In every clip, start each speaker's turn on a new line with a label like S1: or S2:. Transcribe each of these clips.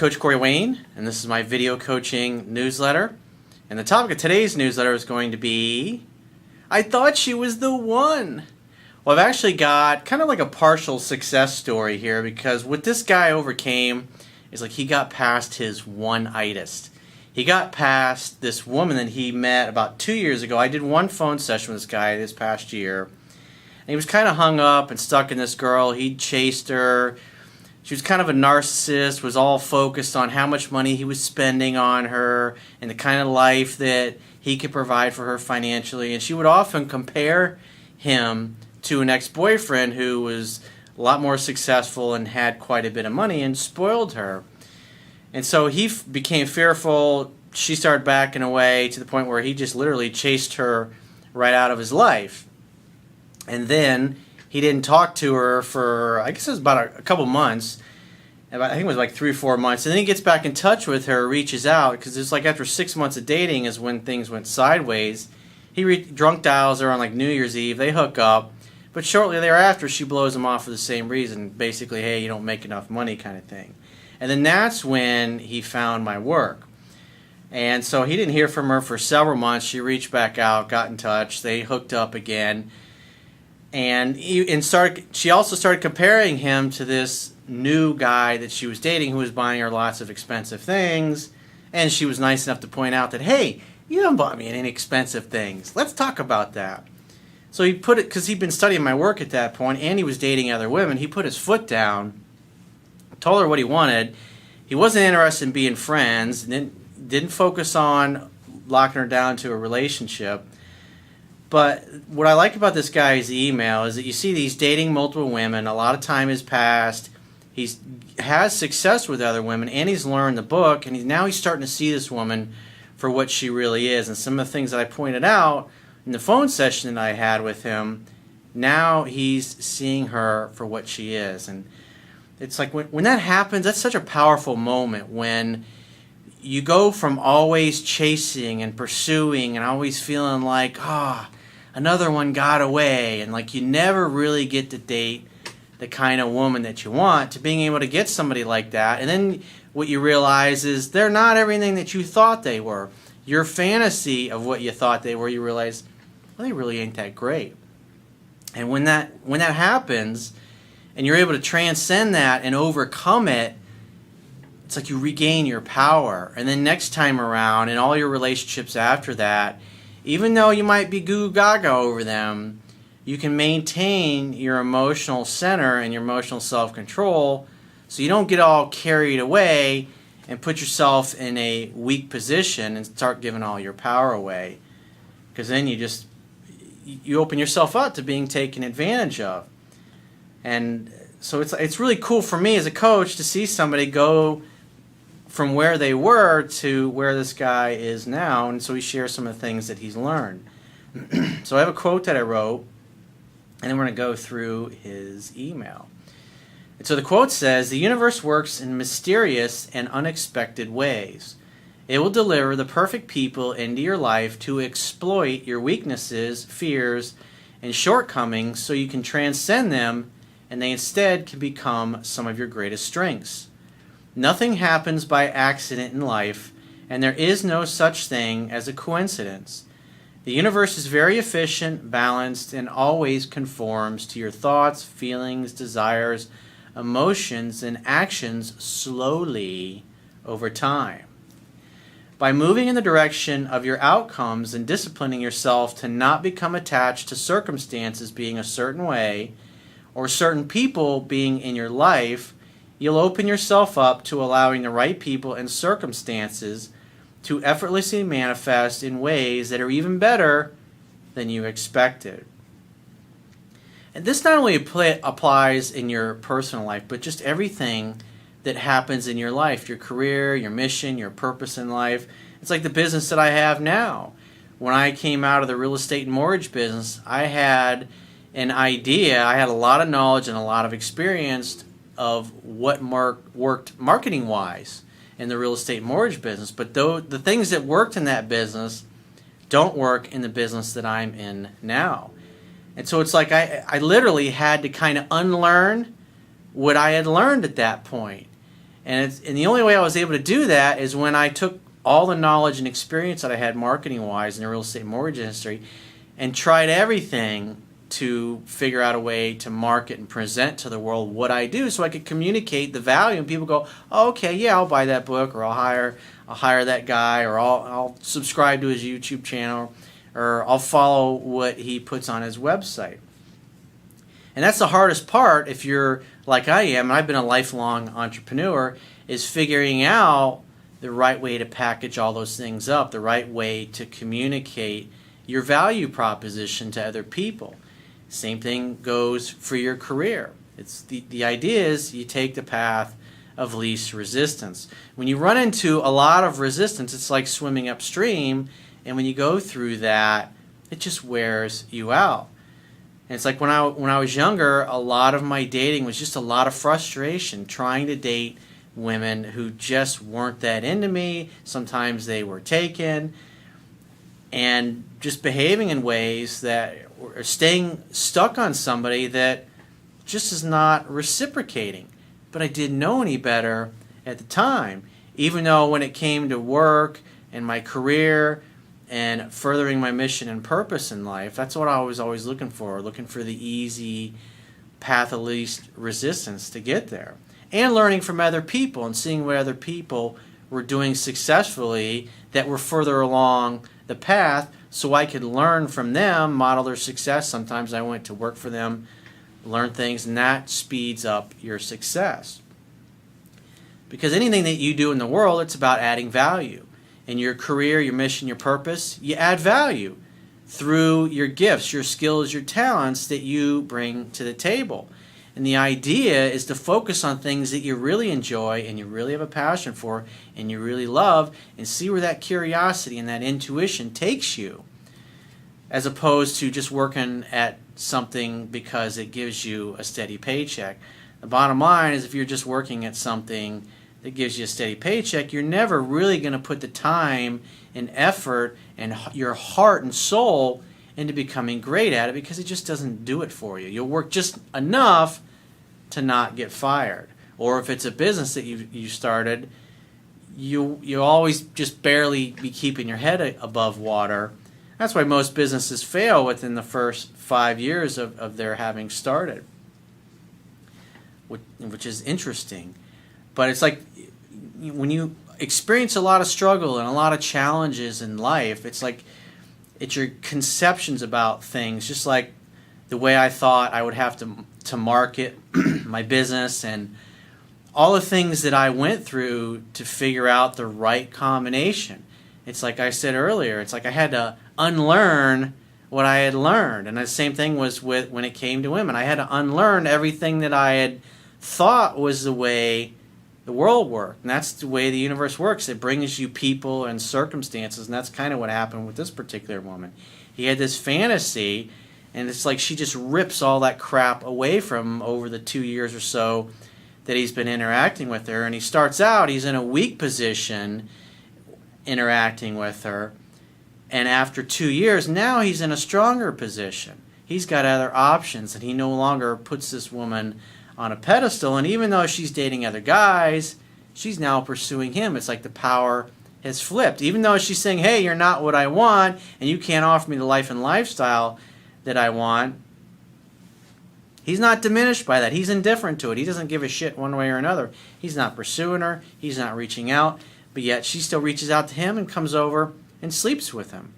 S1: Coach Corey Wayne, and this is my video coaching newsletter. And the topic of today's newsletter is going to be, I thought she was the one. Well, I've actually got kind of like a partial success story here, because what this guy overcame is like he got past his one-itis. He got past this woman that he met about 2 years ago. I did one phone session with this guy this past year. And he was kind of hung up and stuck in this girl. He'd chased her. She was kind of a narcissist, was all focused on how much money he was spending on her and the kind of life that he could provide for her financially. And she would often compare him to an ex-boyfriend who was a lot more successful and had quite a bit of money and spoiled her. And so he became fearful. She started backing away to the point where he just literally chased her right out of his life. And then he didn't talk to her for, I guess it was about a couple months. I think it was like 3 or 4 months. And then he gets back in touch with her, reaches out, because it's like after 6 months of dating is when things went sideways. He drunk dials her on like New Year's Eve. They hook up. But shortly thereafter, she blows him off for the same reason. Basically, hey, you don't make enough money kind of thing. And then that's when he found my work. And so he didn't hear from her for several months. She reached back out, got in touch. They hooked up again. And she also started comparing him to this new guy that she was dating who was buying her lots of expensive things. And she was nice enough to point out that, hey, you haven't bought me any expensive things. Let's talk about that. So he put it, because he'd been studying my work at that point and he was dating other women, he put his foot down, told her what he wanted. He wasn't interested in being friends, didn't focus on locking her down to a relationship. But what I like about this guy's email is that you see he's dating multiple women, a lot of time has passed, he has success with other women, and he's learned the book, and now he's starting to see this woman for what she really is. And some of the things that I pointed out in the phone session that I had with him, now he's seeing her for what she is. And it's like when that happens, that's such a powerful moment, when you go from always chasing and pursuing and always feeling like, another one got away, and like you never really get to date the kind of woman that you want, to being able to get somebody like that. And then what you realize is they're not everything that you thought they were. Your fantasy of what you thought they were, you realize, well, they really ain't that great. And when that happens, and you're able to transcend that and overcome it, it's like you regain your power. And then next time around, in all your relationships after that, even though you might be goo gaga over them, you can maintain your emotional center and your emotional self-control, so you don't get all carried away and put yourself in a weak position and start giving all your power away. Because then you open yourself up to being taken advantage of. And so it's really cool for me as a coach to see somebody go from where they were to where this guy is now. And so he shares some of the things that he's learned. So I have a quote that I wrote, and then we're going to go through his email. And so the quote says, "The universe works in mysterious and unexpected ways. It will deliver the perfect people into your life to exploit your weaknesses, fears, and shortcomings so you can transcend them, and they instead can become some of your greatest strengths. Nothing happens by accident in life, and there is no such thing as a coincidence. The universe is very efficient, balanced, and always conforms to your thoughts, feelings, desires, emotions, and actions slowly over time. By moving in the direction of your outcomes and disciplining yourself to not become attached to circumstances being a certain way or certain people being in your life, you'll open yourself up to allowing the right people and circumstances to effortlessly manifest in ways that are even better than you expected." And this not only applies in your personal life, but just everything that happens in your life, your career, your mission, your purpose in life. It's like the business that I have now. When I came out of the real estate and mortgage business, I had an idea, I had a lot of knowledge and a lot of experience of what worked marketing-wise in the real estate and mortgage business. But the things that worked in that business don't work in the business that I'm in now. And so it's like I literally had to kind of unlearn what I had learned at that point. And the only way I was able to do that is when I took all the knowledge and experience that I had marketing-wise in the real estate mortgage industry and tried everything to figure out a way to market and present to the world what I do so I could communicate the value, and people go, oh, okay, yeah, I'll buy that book, or I'll hire that guy, or I'll subscribe to his YouTube channel, or I'll follow what he puts on his website. And that's the hardest part if you're like I am, and I've been a lifelong entrepreneur, is figuring out the right way to package all those things up, the right way to communicate your value proposition to other people. Same thing goes for your career. It's the idea is you take the path of least resistance. When you run into a lot of resistance, it's like swimming upstream, and when you go through that, it just wears you out. And it's like when I was younger, a lot of my dating was just a lot of frustration, trying to date women who just weren't that into me. Sometimes they were taken, and just behaving in ways that or staying stuck on somebody that just is not reciprocating. But I didn't know any better at the time, even though when it came to work and my career and furthering my mission and purpose in life, that's what I was always looking for the easy path of least resistance to get there. And learning from other people and seeing what other people were doing successfully that were further along the path, so I could learn from them, model their success. Sometimes I went to work for them, learn things, and that speeds up your success. Because anything that you do in the world, it's about adding value. In your career, your mission, your purpose, you add value through your gifts, your skills, your talents that you bring to the table. And the idea is to focus on things that you really enjoy and you really have a passion for and you really love, and see where that curiosity and that intuition takes you, as opposed to just working at something because it gives you a steady paycheck. The bottom line is if you're just working at something that gives you a steady paycheck, you're never really going to put the time and effort and your heart and soul into becoming great at it, because it just doesn't do it for you. You'll work just enough to not get fired. Or if it's a business that you started, you'll always just barely be keeping your head above water. That's why most businesses fail within the first 5 years of their having started, which is interesting. But it's like when you experience a lot of struggle and a lot of challenges in life, it's like it's your conceptions about things, just like the way I thought I would have to market my business and all the things that I went through to figure out the right combination. It's like I said earlier, it's like I had to unlearn what I had learned. And the same thing was with when it came to women. I had to unlearn everything that I had thought was the way the world worked. And that's the way the universe works. It brings you people and circumstances, and that's kind of what happened with this particular woman. He had this fantasy, and it's like she just rips all that crap away from him over the 2 years or so that he's been interacting with her. And he starts out, he's in a weak position interacting with her, and after 2 years, now he's in a stronger position. He's got other options, and he no longer puts this woman on a pedestal. And even though she's dating other guys, she's now pursuing him. It's like the power has flipped. Even though she's saying, hey, you're not what I want, and you can't offer me the life and lifestyle that I want, he's not diminished by that. He's indifferent to it. He doesn't give a shit one way or another. He's not pursuing her. He's not reaching out. But yet she still reaches out to him and comes over and sleeps with him.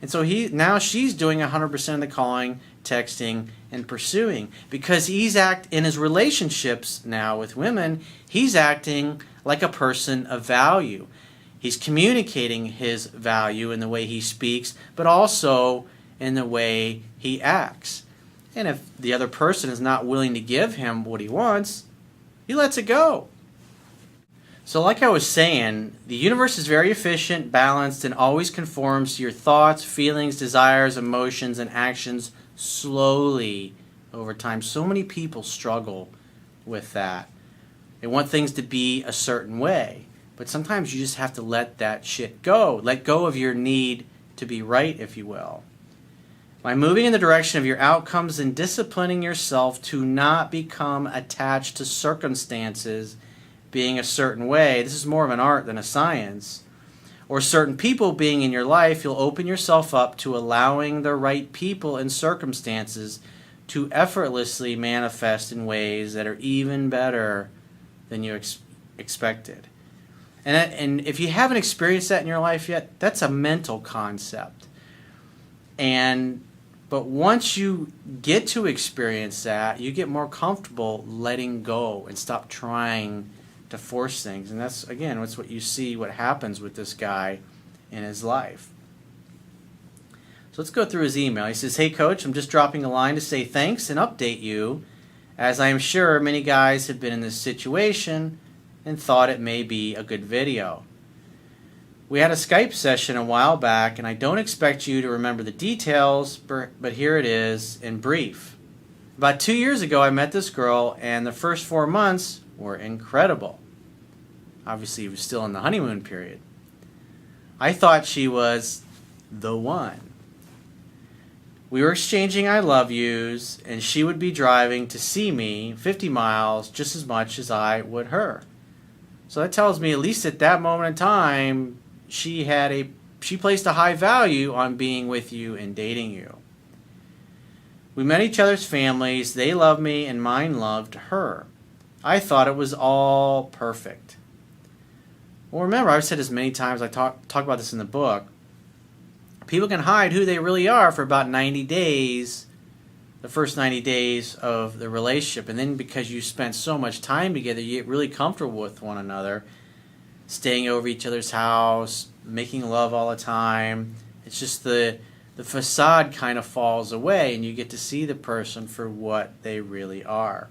S1: And so now she's doing 100% of the calling, texting, and pursuing, because he's in his relationships now with women, he's acting like a person of value. He's communicating his value in the way he speaks, but also in the way he acts. And if the other person is not willing to give him what he wants, he lets it go. So like I was saying, the universe is very efficient, balanced, and always conforms to your thoughts, feelings, desires, emotions, and actions slowly over time. So many people struggle with that. They want things to be a certain way, but sometimes you just have to let that shit go. Let go of your need to be right, if you will. By moving in the direction of your outcomes and disciplining yourself to not become attached to circumstances being a certain way. This is more of an art than a science. Or certain people being in your life, you'll open yourself up to allowing the right people and circumstances to effortlessly manifest in ways that are even better than you expected. And if you haven't experienced that in your life yet, that's a mental concept. But once you get to experience that, you get more comfortable letting go and stop trying to force things. And that's, again, that's what you see what happens with this guy in his life. So let's go through his email. He says, "Hey coach, I'm just dropping a line to say thanks and update you, as I am sure many guys have been in this situation and thought it may be a good video. We had a Skype session a while back, and I don't expect you to remember the details, but here it is in brief. About 2 years ago, I met this girl, and the first 4 months were incredible." Obviously, he was still in the honeymoon period. "I thought she was the one. We were exchanging I love yous, and she would be driving to see me 50 miles just as much as I would her. So that tells me, at least at that moment in time, she placed a high value on being with you and dating you. We met each other's families. They loved me, and mine loved her. I thought it was all perfect." Well, remember, I've said this many times. I talk about this in the book. People can hide who they really are for about 90 days, the first 90 days of the relationship. And then because you spent so much time together, you get really comfortable with one another, staying over each other's house, making love all the time. It's just the facade kind of falls away, and you get to see the person for what they really are.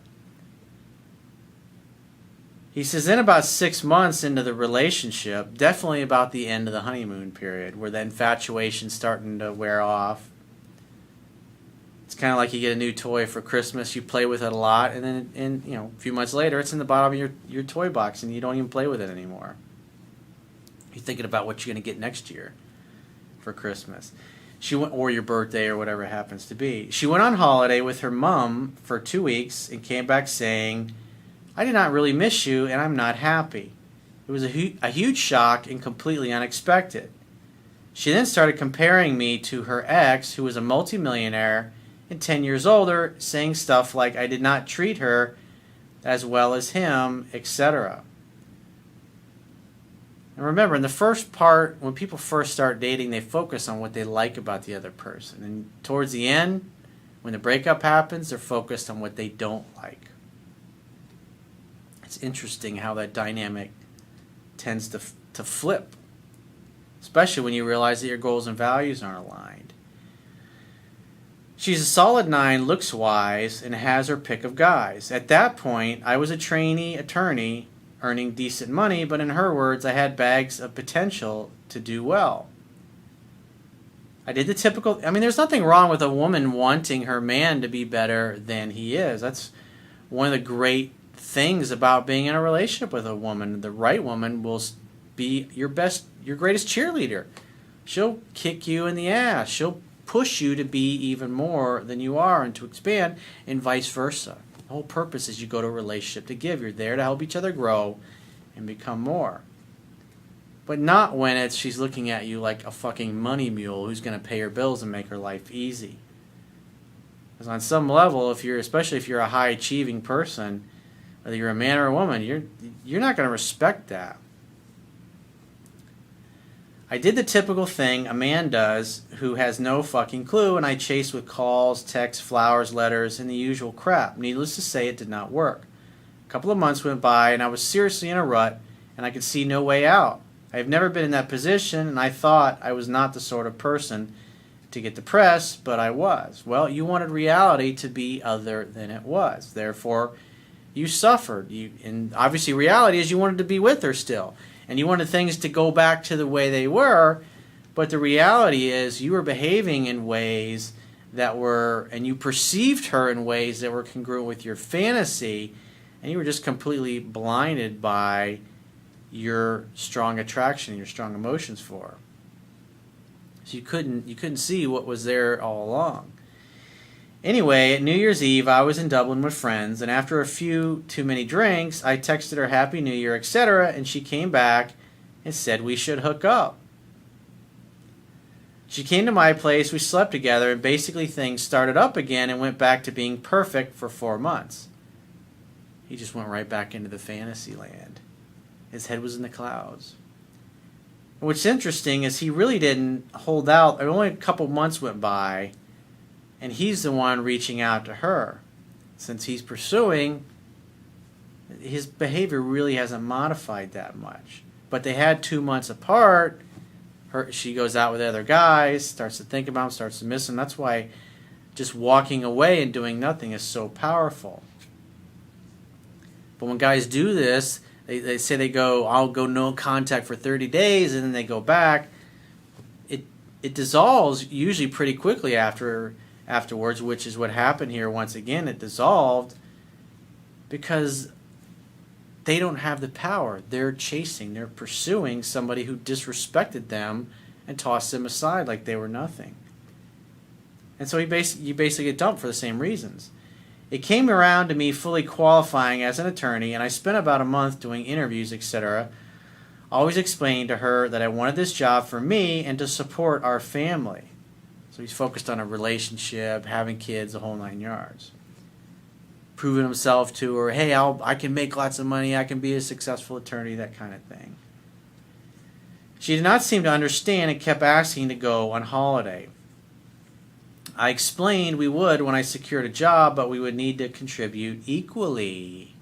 S1: He says, then about 6 months into the relationship, definitely about the end of the honeymoon period, where the infatuation's starting to wear off. It's kind of like you get a new toy for Christmas, you play with it a lot, and then a few months later, it's in the bottom of your toy box, and you don't even play with it anymore. You're thinking about what you're going to get next year for Christmas. Or your birthday, or whatever it happens to be. She went on holiday with her mom for 2 weeks and came back saying, "I did not really miss you, and I'm not happy." It was a huge shock and completely unexpected. She then started comparing me to her ex, who was a multimillionaire and 10 years older, saying stuff like I did not treat her as well as him, etc. And remember, in the first part, when people first start dating, they focus on what they like about the other person. And towards the end, when the breakup happens, they're focused on what they don't like. It's interesting how that dynamic tends to flip, especially when you realize that your goals and values aren't aligned. She's a solid 9, looks wise, and has her pick of guys. At that point, I was a trainee attorney earning decent money, but in her words, I had bags of potential to do well. I did the typical, there's nothing wrong with a woman wanting her man to be better than he is. That's one of the great things about being in a relationship with a woman. The right woman will be your greatest cheerleader. She'll kick you in the ass. She'll push you to be even more than you are and to expand, and vice versa. The whole purpose is you go to a relationship to give. You're there to help each other grow and become more. But not when she's looking at you like a fucking money mule who's going to pay her bills and make her life easy. Because on some level, especially if you're a high achieving person, whether you're a man or a woman, you're not going to respect that. I did the typical thing a man does who has no fucking clue, and I chased with calls, texts, flowers, letters, and the usual crap. Needless to say, it did not work. A couple of months went by, and I was seriously in a rut, and I could see no way out. I have never been in that position, and I thought I was not the sort of person to get depressed, but I was. Well, you wanted reality to be other than it was. Therefore, you suffered. And obviously reality is you wanted to be with her still. And you wanted things to go back to the way they were. But the reality is you were behaving in ways that were, and you perceived her in ways that were congruent with your fantasy. And you were just completely blinded by your strong attraction, your strong emotions for her. So you couldn't see what was there all along. Anyway, at New Year's Eve, I was in Dublin with friends, and after a few too many drinks, I texted her Happy New Year, etc., and she came back and said we should hook up. She came to my place, we slept together, and basically things started up again and went back to being perfect for 4 months. He just went right back into the fantasy land. His head was in the clouds. What's interesting is he really didn't hold out. Only a couple months went by, and he's the one reaching out to her. Since he's pursuing, his behavior really hasn't modified that much. But they had 2 months apart. She goes out with other guys, starts to think about him, starts to miss him. That's why just walking away and doing nothing is so powerful. But when guys do this, they say I'll go no contact for 30 days, and then they go back. It dissolves usually pretty quickly afterwards, which is what happened here. Once again, it dissolved because they don't have the power. They're pursuing somebody who disrespected them and tossed them aside like they were nothing. And so you basically get dumped for the same reasons. It came around to me fully qualifying as an attorney, and I spent about a month doing interviews, etc., always explaining to her that I wanted this job for me and to support our family. So he's focused on a relationship, having kids, the whole 9 yards. Proving himself to her, hey, I can make lots of money, I can be a successful attorney, that kind of thing. She did not seem to understand and kept asking to go on holiday. I explained we would when I secured a job, but we would need to contribute equally.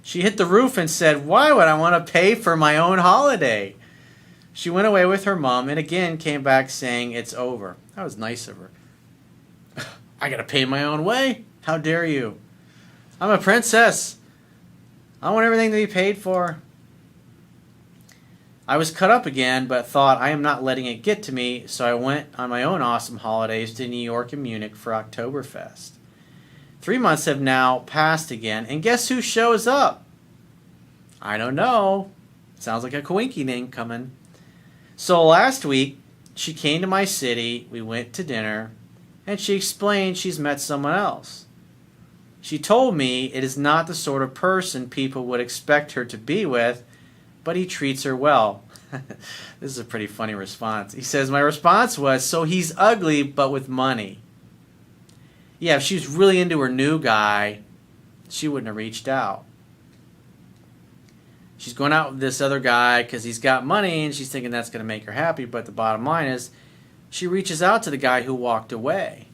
S1: She hit the roof and said, why would I want to pay for my own holiday? She went away with her mom and again came back saying it's over. That was nice of her. I gotta pay my own way? How dare you? I'm a princess. I want everything to be paid for. I was cut up again, but thought I am not letting it get to me, so I went on my own awesome holidays to New York and Munich for Oktoberfest. 3 months have now passed again, and guess who shows up? I don't know. Sounds like a coinky name coming. So last week, she came to my city, we went to dinner, and she explained she's met someone else. She told me it is not the sort of person people would expect her to be with, but he treats her well. This is a pretty funny response. He says, my response was, so he's ugly, but with money. Yeah, if she's really into her new guy, she wouldn't have reached out. She's going out with this other guy because he's got money, and she's thinking that's going to make her happy, but the bottom line is, she reaches out to the guy who walked away.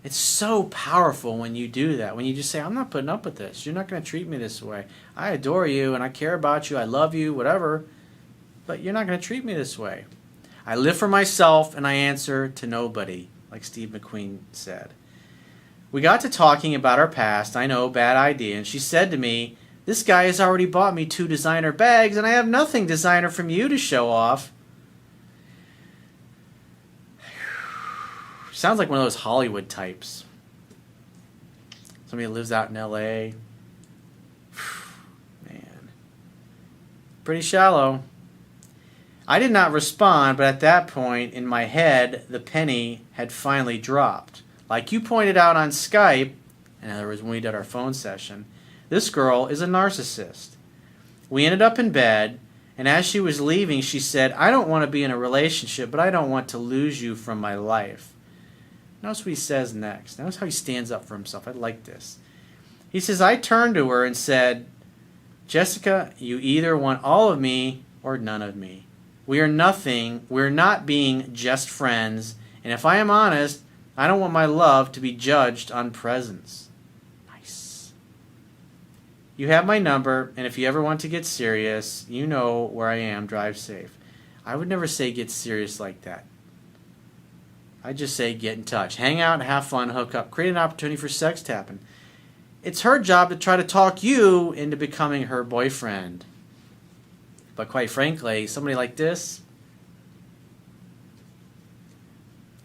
S1: It's so powerful when you do that. When you just say, I'm not putting up with this. You're not going to treat me this way. I adore you and I care about you. I love you, whatever. But you're not going to treat me this way. I live for myself and I answer to nobody, like Steve McQueen said. We got to talking about our past. I know, bad idea. And she said to me, this guy has already bought me 2 designer bags and I have nothing designer from you to show off. Sounds like one of those Hollywood types. Somebody that lives out in L.A. Man. Pretty shallow. I did not respond, but at that point, in my head, the penny had finally dropped. Like you pointed out on Skype, in other words, when we did our phone session, this girl is a narcissist. We ended up in bed, and as she was leaving, she said, I don't want to be in a relationship, but I don't want to lose you from my life. Notice what he says next. Notice how he stands up for himself. I like this. He says, I turned to her and said, Jessica, you either want all of me or none of me. We are nothing. We're not being just friends. And if I am honest, I don't want my love to be judged on presence. Nice. You have my number, and if you ever want to get serious, you know where I am. Drive safe. I would never say get serious like that. I just say get in touch. Hang out, have fun, hook up, create an opportunity for sex tapping. It's her job to try to talk you into becoming her boyfriend. But quite frankly, somebody like this,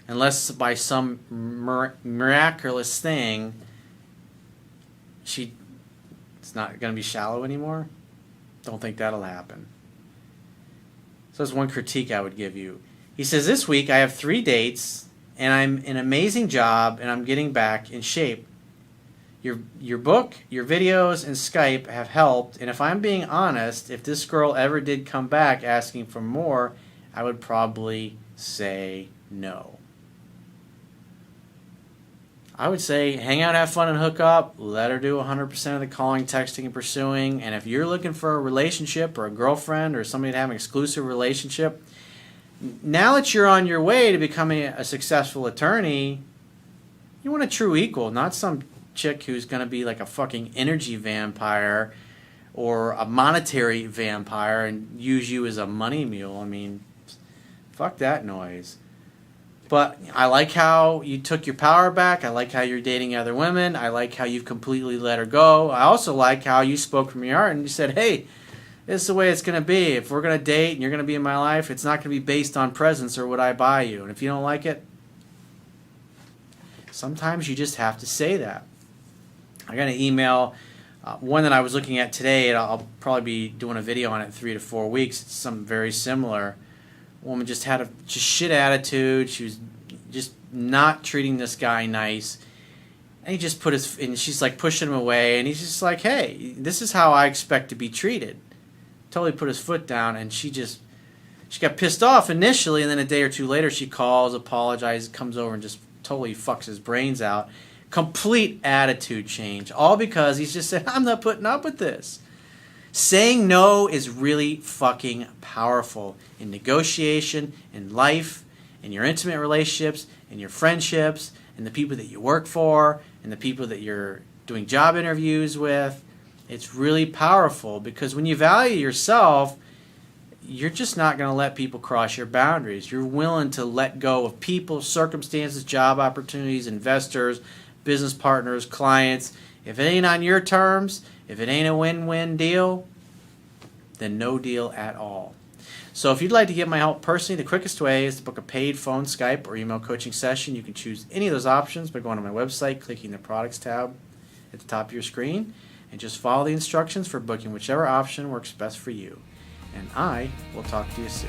S1: unless by some miraculous thing, it's not going to be shallow anymore, don't think that'll happen. So that's one critique I would give you. He says, this week I have 3 dates and I'm in an amazing job, and I'm getting back in shape. Your book, your videos, and Skype have helped, and if I'm being honest, if this girl ever did come back asking for more, I would probably say no. I would say hang out, have fun, and hook up. Let her do 100% of the calling, texting, and pursuing. And if you're looking for a relationship or a girlfriend or somebody to have an exclusive relationship, now that you're on your way to becoming a successful attorney, you want a true equal, not some chick who's going to be like a fucking energy vampire or a monetary vampire and use you as a money mule. I mean, fuck that noise. But I like how you took your power back. I like how you're dating other women. I like how you've completely let her go. I also like how you spoke from your heart and you said, hey, this is the way it's going to be. If we're going to date and you're going to be in my life, it's not going to be based on presents or what I buy you. And if you don't like it, sometimes you just have to say that. I got an email, one that I was looking at today, and I'll probably be doing a video on it in 3 to 4 weeks. It's something very similar. Woman just had a shit attitude. She was just not treating this guy nice. And he just and she's like pushing him away, and he's just like, hey, this is how I expect to be treated. Totally put his foot down, and she got pissed off initially, and then a day or two later she calls, apologizes, comes over and just totally fucks his brains out. Complete attitude change. All because he's just said, I'm not putting up with this. Saying no is really fucking powerful in negotiation, in life, in your intimate relationships, in your friendships, in the people that you work for, in the people that you're doing job interviews with. It's really powerful because when you value yourself, you're just not going to let people cross your boundaries. You're willing to let go of people, circumstances, job opportunities, investors, business partners, clients. If it ain't on your terms, if it ain't a win-win deal, then no deal at all. So if you'd like to get my help personally, the quickest way is to book a paid phone, Skype, or email coaching session. You can choose any of those options by going to my website, clicking the products tab at the top of your screen, and just follow the instructions for booking whichever option works best for you. And I will talk to you soon.